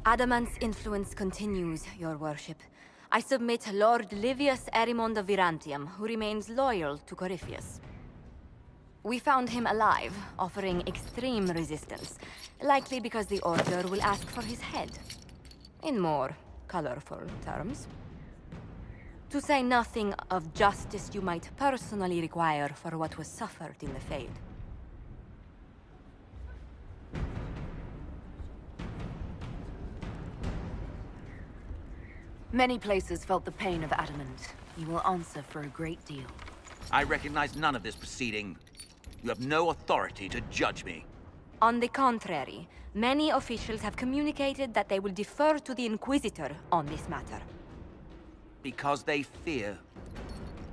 Adamant's influence continues, your worship. I submit Lord Livius Erimond of Virantium, who remains loyal to Corypheus. We found him alive, offering extreme resistance, likely because the Order will ask for his head. In more colorful terms. To say nothing of justice you might personally require for what was suffered in the Fade. Many places felt the pain of adamant. You will answer for a great deal. I recognize none of this proceeding. You have no authority to judge me. On the contrary, many officials have communicated that they will defer to the Inquisitor on this matter. Because they fear.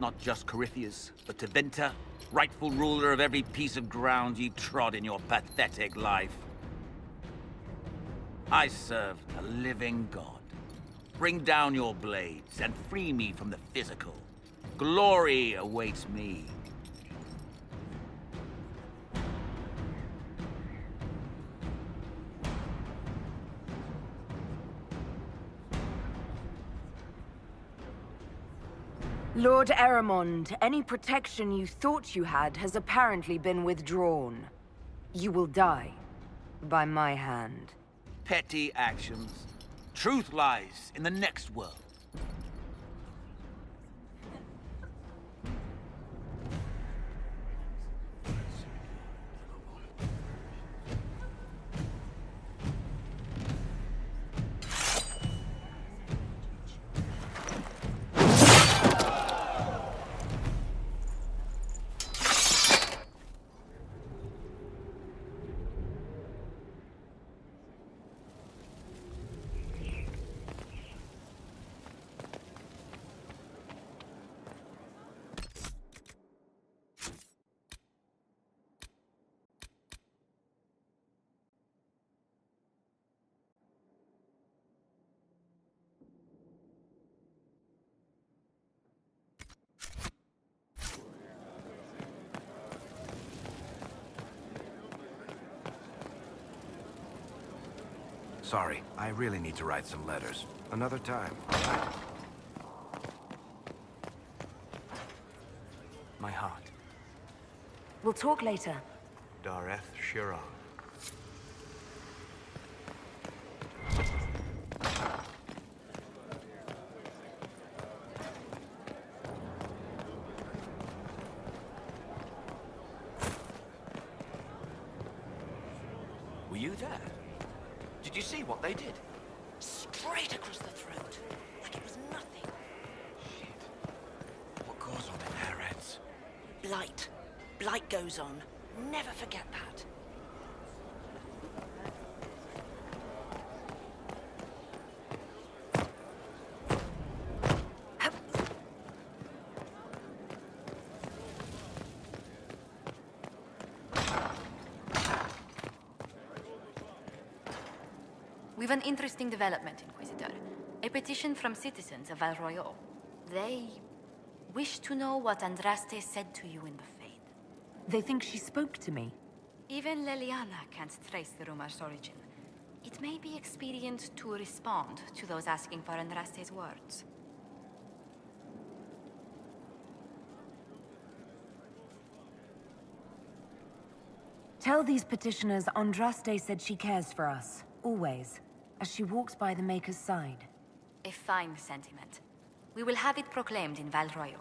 Not just Corypheus, but Tevinter, rightful ruler of every piece of ground you trod in your pathetic life. I serve a living god. Bring down your blades and free me from the physical. Glory awaits me. Lord Erimond, any protection you thought you had has apparently been withdrawn. You will die. By my hand. Petty actions. Truth lies in the next world. Sorry, I really need to write some letters. Another time. My heart. We'll talk later. Dareth Shiraz. Were you there? Did you see what they did? Straight across the throat, like it was nothing. Shit. What goes on in their heads? Blight. Blight goes on. Never forget that. We've an interesting development, Inquisitor. A petition from citizens of Val Royeaux. They wish to know what Andraste said to you in the Fade. They think she spoke to me. Even Leliana can't trace the rumor's origin. It may be expedient to respond to those asking for Andraste's words. Tell these petitioners Andraste said she cares for us, always, as she walks by the Maker's side. A fine sentiment. We will have it proclaimed in Val Royeaux.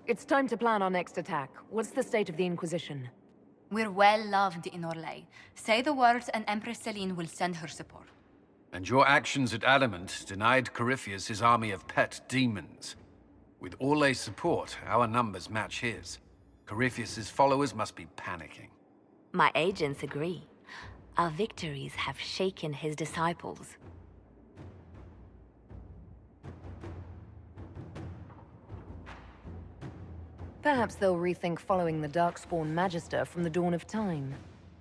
It's time to plan our next attack. What's the state of the Inquisition? We're well loved in Orlais. Say the words and Empress Celine will send her support. And your actions at Adamant denied Corypheus his army of pet demons. With Orlais' support, our numbers match his. Corypheus's followers must be panicking. My agents agree. Our victories have shaken his disciples. Perhaps they'll rethink following the Darkspawn Magister from the dawn of time.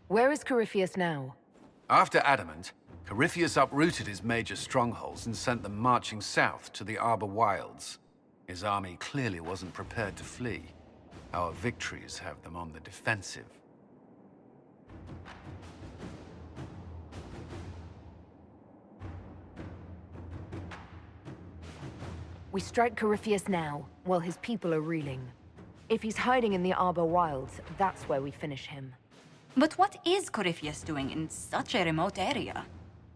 Where is Corypheus now? After Adamant, Corypheus uprooted his major strongholds and sent them marching south to the Arbor Wilds. His army clearly wasn't prepared to flee. Our victories have them on the defensive. We strike Corypheus now, while his people are reeling. If he's hiding in the Arbor Wilds, that's where we finish him. But what is Corypheus doing in such a remote area?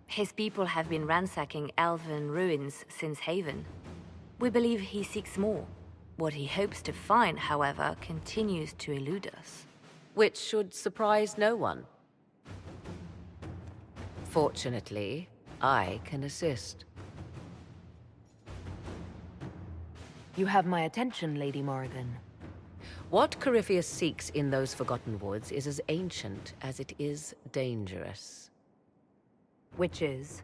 His people have been ransacking elven ruins since Haven. We believe he seeks more. What he hopes to find, however, continues to elude us. Which should surprise no one. Fortunately, I can assist. You have my attention, Lady Morrigan. What Corypheus seeks in those Forgotten Woods is as ancient as it is dangerous. Which is?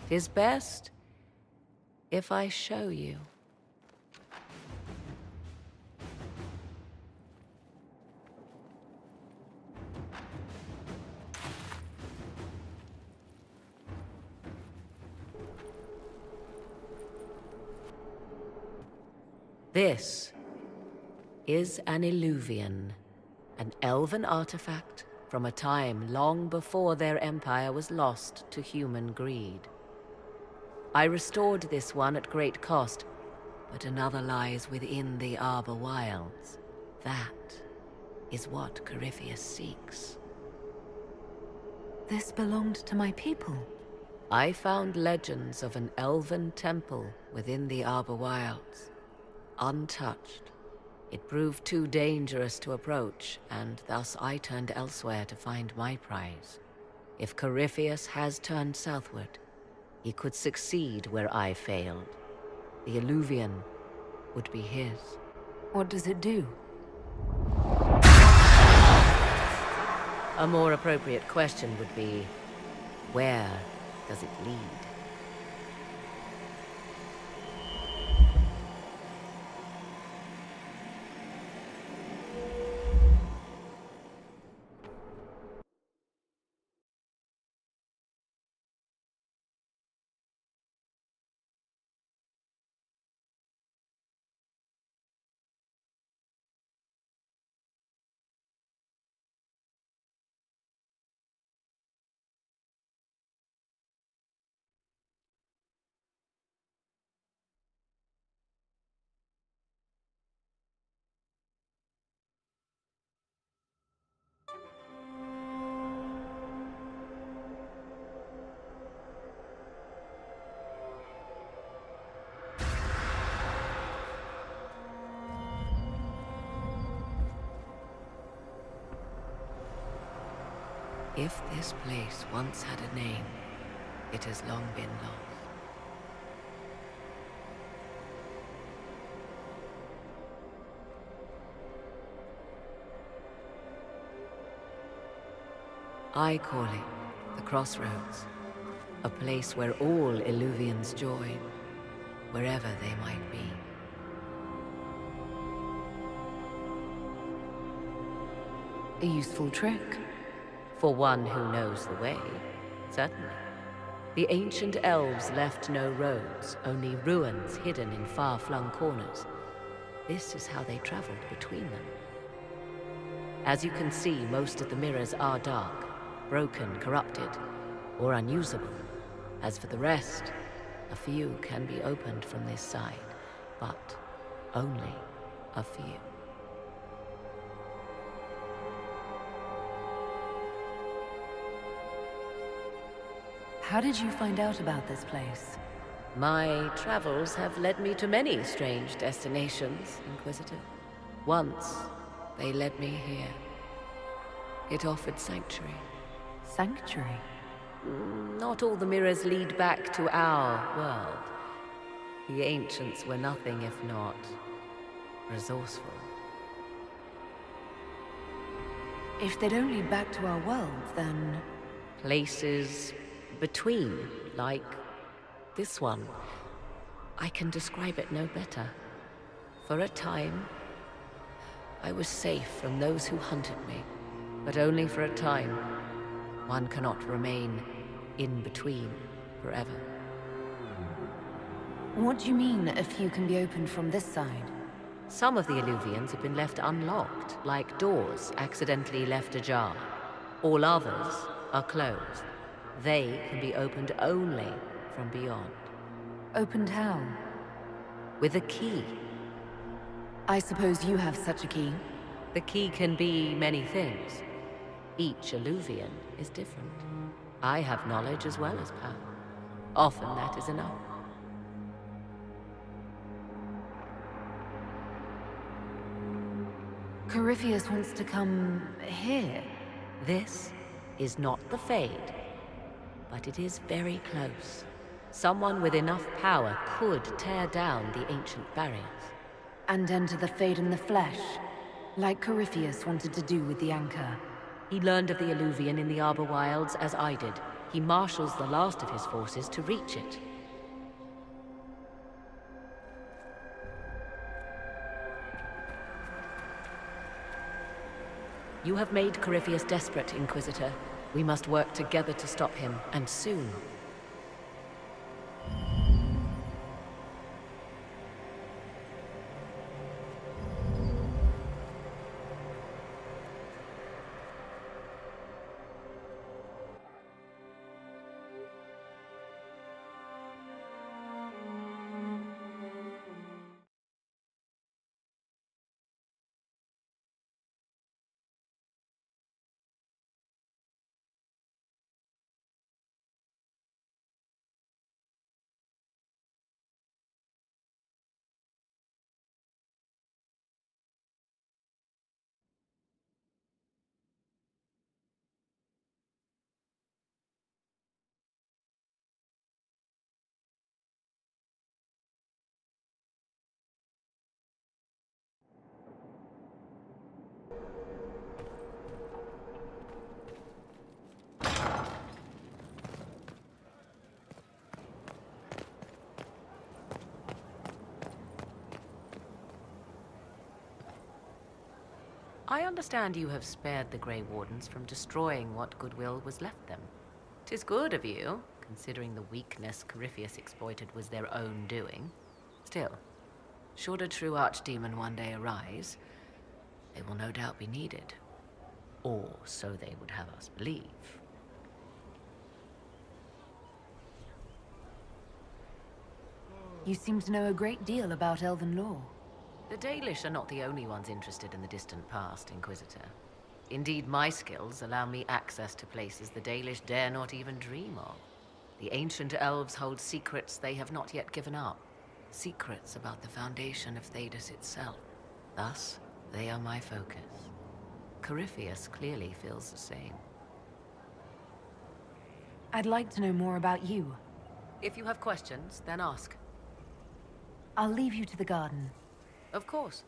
'Tis best if I show you. This is an Illuvian, an elven artifact from a time long before their empire was lost to human greed. I restored this one at great cost, but another lies within the Arbor Wilds. That is what Corypheus seeks. This belonged to my people. I found legends of an elven temple within the Arbor Wilds, untouched. It proved too dangerous to approach, and thus I turned elsewhere to find my prize. If Corypheus has turned southward, he could succeed where I failed. The Illuvian would be his. What does it do? A more appropriate question would be, where does it lead? If this place once had a name, it has long been lost. I call it the Crossroads, a place where all Illuvians join, wherever they might be. A useful trick. For one who knows the way, certainly. The ancient elves left no roads, only ruins hidden in far-flung corners. This is how they traveled between them. As you can see, most of the mirrors are dark, broken, corrupted, or unusable. As for the rest, a few can be opened from this side, but only a few. How did you find out about this place? My travels have led me to many strange destinations, Inquisitor. Once, they led me here. It offered sanctuary. Sanctuary? Not all the mirrors lead back to our world. The ancients were nothing if not resourceful. If they don't lead back to our world, then... Places between, like this one. I can describe it no better. For a time, I was safe from those who hunted me, but only for a time. One cannot remain in between forever. What do you mean, a few can be opened from this side? Some of the Illuvians have been left unlocked, like doors accidentally left ajar. All others are closed. They can be opened only from beyond. Opened how? With a key. I suppose you have such a key. The key can be many things. Each Illuvian is different. I have knowledge as well as power. Often that is enough. Corypheus wants to come here. This is not the Fade, but it is very close. Someone with enough power could tear down the ancient barriers. And enter the Fade in the flesh, like Corypheus wanted to do with the Anchor. He learned of the Illuvian in the Arbor Wilds as I did. He marshals the last of his forces to reach it. You have made Corypheus desperate, Inquisitor. We must work together to stop him, and soon. I understand you have spared the Grey Wardens from destroying what goodwill was left them. 'Tis good of you, considering the weakness Corypheus exploited was their own doing. Still, should a true archdemon one day arise, they will no doubt be needed. Or so they would have us believe. You seem to know a great deal about elven law. The Dalish are not the only ones interested in the distant past, Inquisitor. Indeed, my skills allow me access to places the Dalish dare not even dream of. The ancient elves hold secrets they have not yet given up. Secrets about the foundation of Thedas itself. Thus, they are my focus. Corypheus clearly feels the same. I'd like to know more about you. If you have questions, then ask. I'll leave you to the garden. Of course.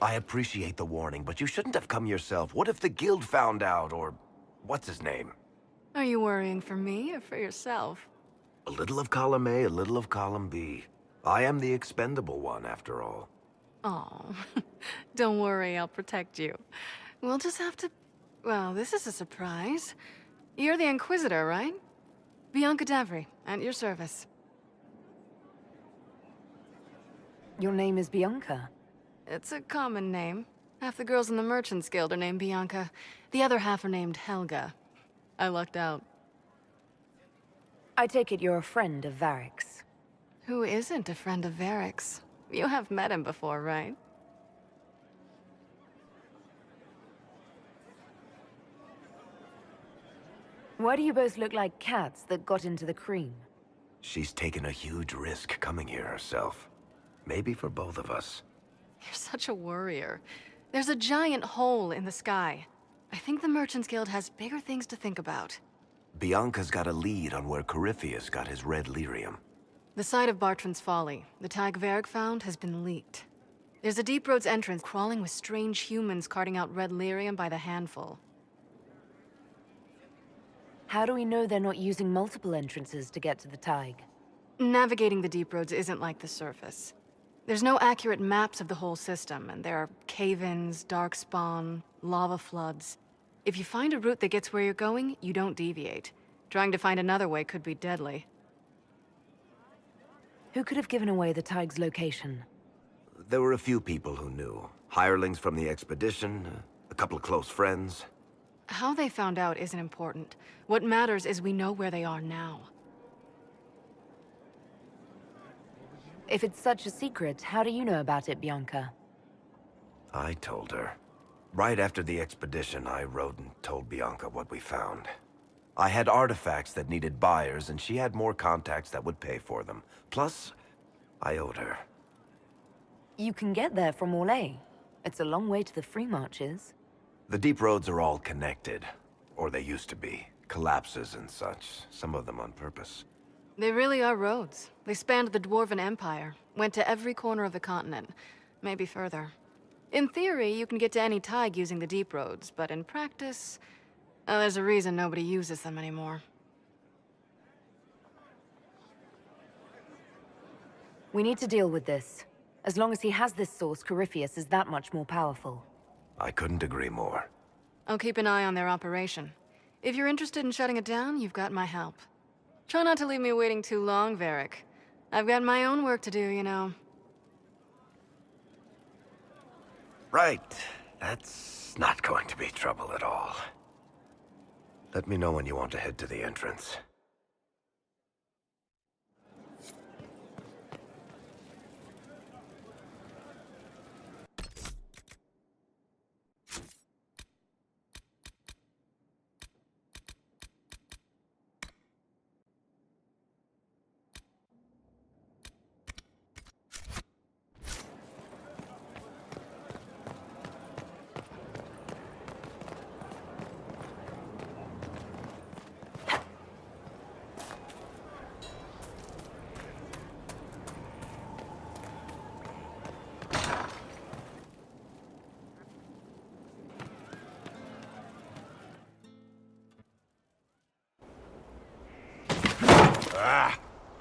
I appreciate the warning, but you shouldn't have come yourself. What if the guild found out, or what's his name? Are you worrying for me or for yourself? A little of column A, a little of column B. I am the expendable one, after all. Oh, don't worry, I'll protect you. We'll just have to... Well, this is a surprise. You're the Inquisitor, right? Bianca Davry, at your service. Your name is Bianca. It's a common name. Half the girls in the Merchants Guild are named Bianca. The other half are named Helga. I lucked out. I take it you're a friend of Varric's. Who isn't a friend of Varric's? You have met him before, right? Why do you both look like cats that got into the cream? She's taken a huge risk coming here herself. Maybe for both of us. You're such a worrier. There's a giant hole in the sky. I think the Merchants Guild has bigger things to think about. Bianca's got a lead on where Corypheus got his red lyrium. The site of Bartrand's Folly, the tag Varric found, has been leaked. There's a Deep Roads entrance crawling with strange humans carting out red lyrium by the handful. How do we know they're not using multiple entrances to get to the Tig? Navigating the Deep Roads isn't like the surface. There's no accurate maps of the whole system, and there are cave-ins, darkspawn, lava floods. If you find a route that gets where you're going, you don't deviate. Trying to find another way could be deadly. Who could have given away the Tig's location? There were a few people who knew. Hirelings from the expedition, a couple of close friends. How they found out isn't important. What matters is we know where they are now. If it's such a secret, how do you know about it, Bianca? I told her. Right after the expedition, I wrote and told Bianca what we found. I had artifacts that needed buyers, and she had more contacts that would pay for them. Plus, I owed her. You can get there from Orlais. It's a long way to the Free Marches. The deep roads are all connected. Or they used to be. Collapses and such. Some of them on purpose. They really are roads. They spanned the Dwarven Empire, went to every corner of the continent, maybe further. In theory, you can get to any Tig using the deep roads, but in practice, there's a reason nobody uses them anymore. We need to deal with this. As long as he has this source, Corypheus is that much more powerful. I couldn't agree more. I'll keep an eye on their operation. If you're interested in shutting it down, you've got my help. Try not to leave me waiting too long, Varric. I've got my own work to do, you know. Right. That's not going to be trouble at all. Let me know when you want to head to the entrance.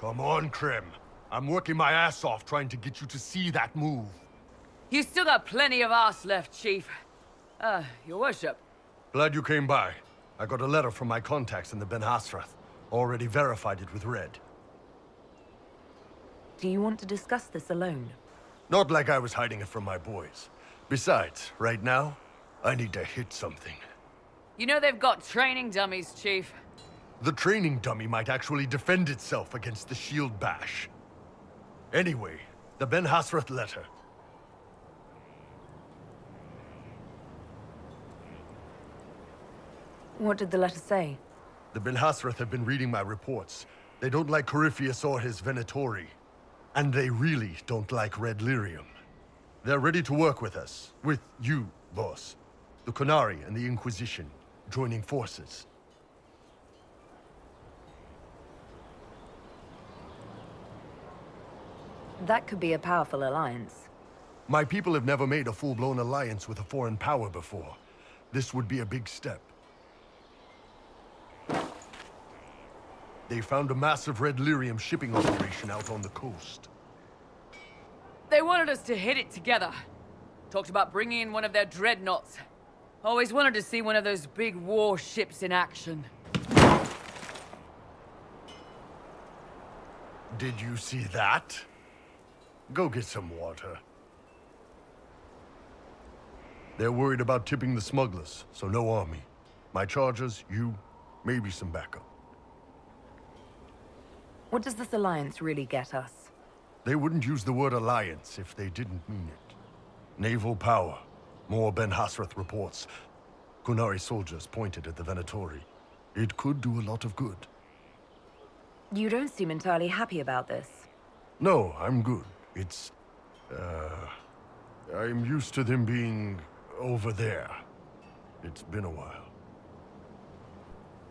Come on, Krim. I'm working my ass off trying to get you to see that move. You still got plenty of arse left, Chief. Your worship. Glad you came by. I got a letter from my contacts in the Ben Hasrath. Already verified it with Red. Do you want to discuss this alone? Not like I was hiding it from my boys. Besides, right now, I need to hit something. You know they've got training dummies, Chief. The training dummy might actually defend itself against the shield bash. Anyway, the Ben Hasrath letter. What did the letter say? The Ben Hasrath have been reading my reports. They don't like Corypheus or his Venatori. And they really don't like red lyrium. They're ready to work with us. With you, boss. The Qunari and the Inquisition, joining forces. That could be a powerful alliance. My people have never made a full-blown alliance with a foreign power before. This would be a big step. They found a massive red lyrium shipping operation out on the coast. They wanted us to hit it together. Talked about bringing in one of their dreadnoughts. Always wanted to see one of those big warships in action. Did you see that? Go get some water. They're worried about tipping the smugglers, so no army. My chargers, you, maybe some backup. What does this alliance really get us? They wouldn't use the word alliance if they didn't mean it. Naval power. More Ben Hasrath reports. Qunari soldiers pointed at the Venatori. It could do a lot of good. You don't seem entirely happy about this. No, I'm good. It's... I'm used to them being over there. It's been a while.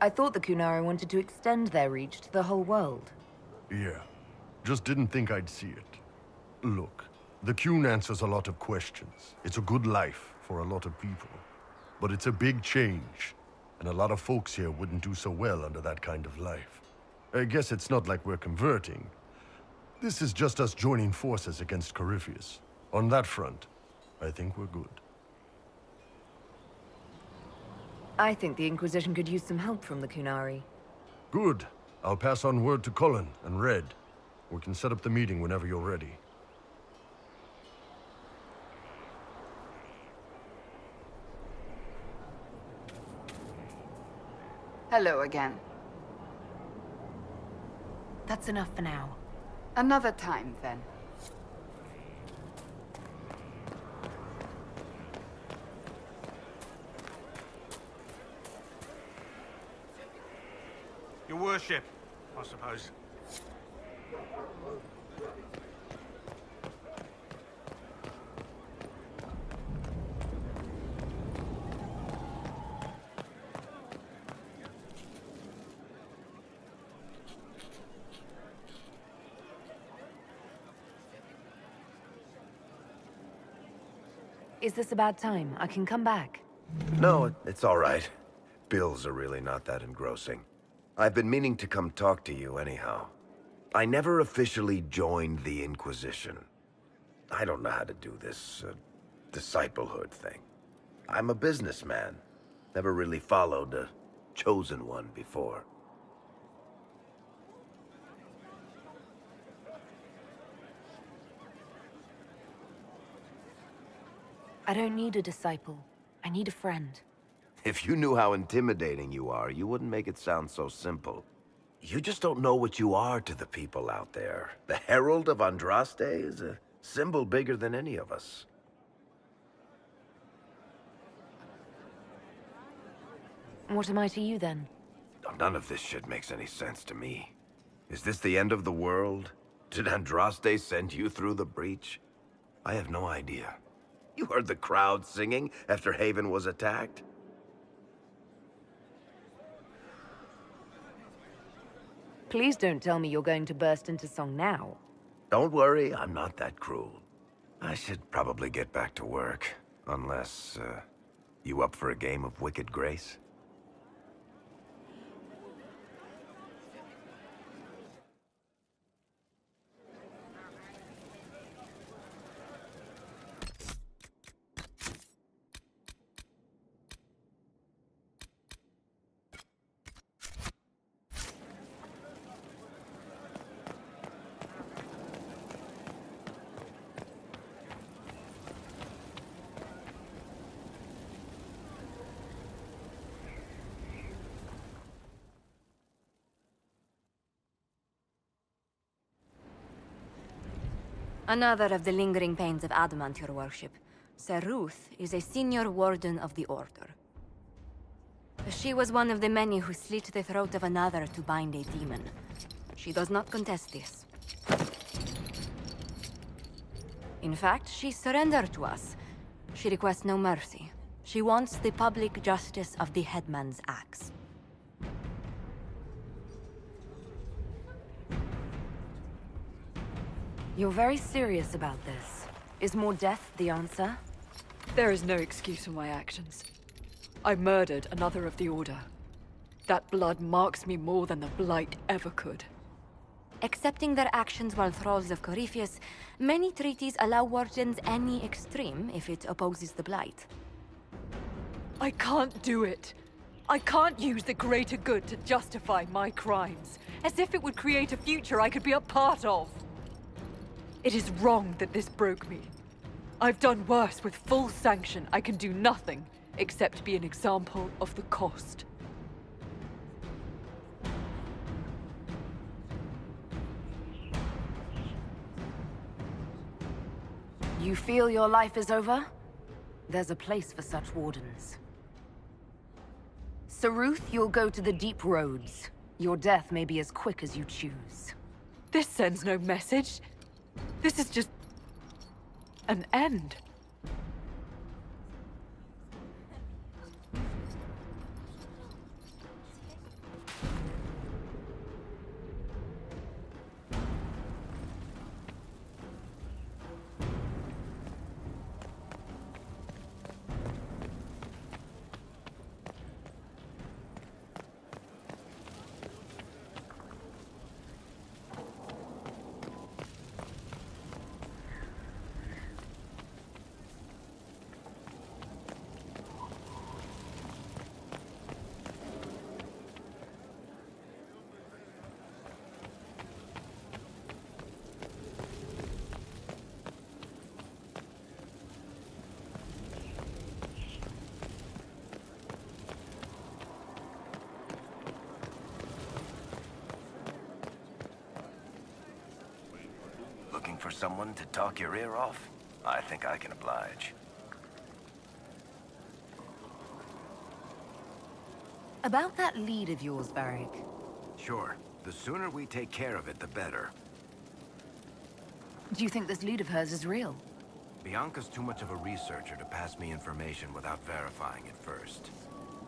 I thought the Kunari wanted to extend their reach to the whole world. Yeah. Just didn't think I'd see it. Look, the Qun answers a lot of questions. It's a good life for a lot of people. But it's a big change, and a lot of folks here wouldn't do so well under that kind of life. I guess it's not like we're converting. This is just us joining forces against Corypheus. On that front, I think we're good. I think the Inquisition could use some help from the Kunari. Good. I'll pass on word to Cullen and Red. We can set up the meeting whenever you're ready. Hello again. That's enough for now. Another time, then. Your worship, I suppose. Is this a bad time? I can come back. No, it's all right. Bills are really not that engrossing. I've been meaning to come talk to you anyhow. I never officially joined the Inquisition. I don't know how to do this, disciplehood thing. I'm a businessman. Never really followed a chosen one before. I don't need a disciple. I need a friend. If you knew how intimidating you are, you wouldn't make it sound so simple. You just don't know what you are to the people out there. The Herald of Andraste is a symbol bigger than any of us. What am I to you, then? None of this shit makes any sense to me. Is this the end of the world? Did Andraste send you through the breach? I have no idea. You heard the crowd singing after Haven was attacked? Please don't tell me you're going to burst into song now. Don't worry, I'm not that cruel. I should probably get back to work. Unless, you up for a game of Wicked Grace? Another of the lingering pains of adamant, your worship. Sir Ruth is a senior warden of the Order. She was one of the many who slit the throat of another to bind a demon. She does not contest this. In fact, she surrendered to us. She requests no mercy. She wants the public justice of the headman's axe. You're very serious about this. Is more death the answer? There is no excuse for my actions. I murdered another of the Order. That blood marks me more than the Blight ever could. Accepting their actions while thralls of Corypheus, many treaties allow wardens any extreme if it opposes the Blight. I can't do it. I can't use the greater good to justify my crimes, as if it would create a future I could be a part of. It is wrong that this broke me. I've done worse with full sanction. I can do nothing except be an example of the cost. You feel your life is over? There's a place for such wardens. Saruth, you'll go to the Deep Roads. Your death may be as quick as you choose. This sends no message. This is just... an end. Looking for someone to talk your ear off? I think I can oblige. About that lead of yours, Varric. Sure. The sooner we take care of it, the better. Do you think this lead of hers is real? Bianca's too much of a researcher to pass me information without verifying it first.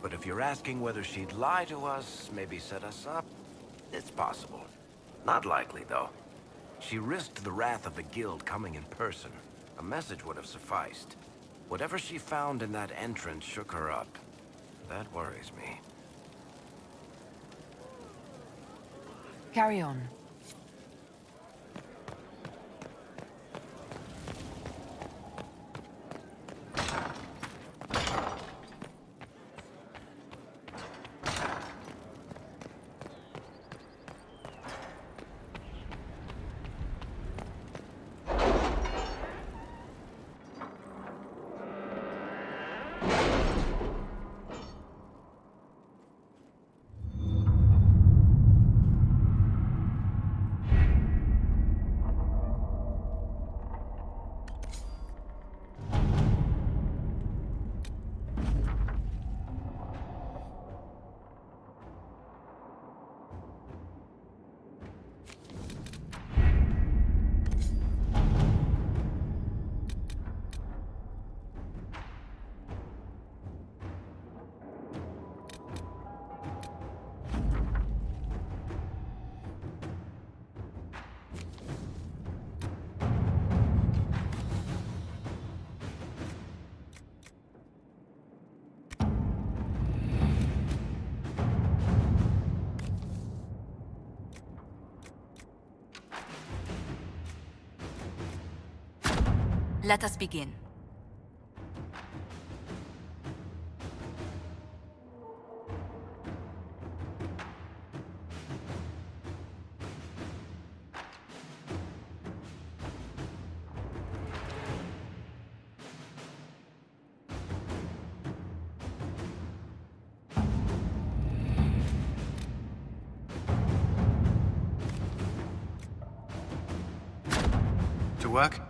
But if you're asking whether she'd lie to us, maybe set us up, it's possible. Not likely, though. She risked the wrath of the guild coming in person. A message would have sufficed. Whatever she found in that entrance shook her up. That worries me. Carry on. Let us begin. To work?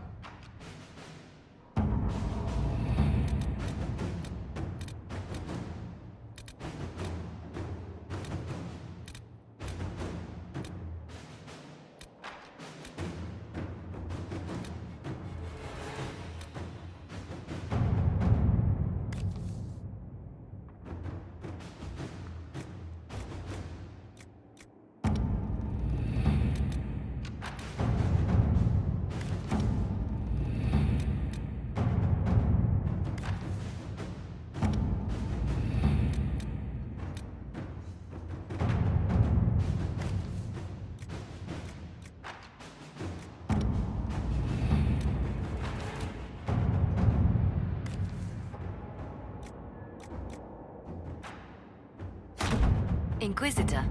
Inquisitor,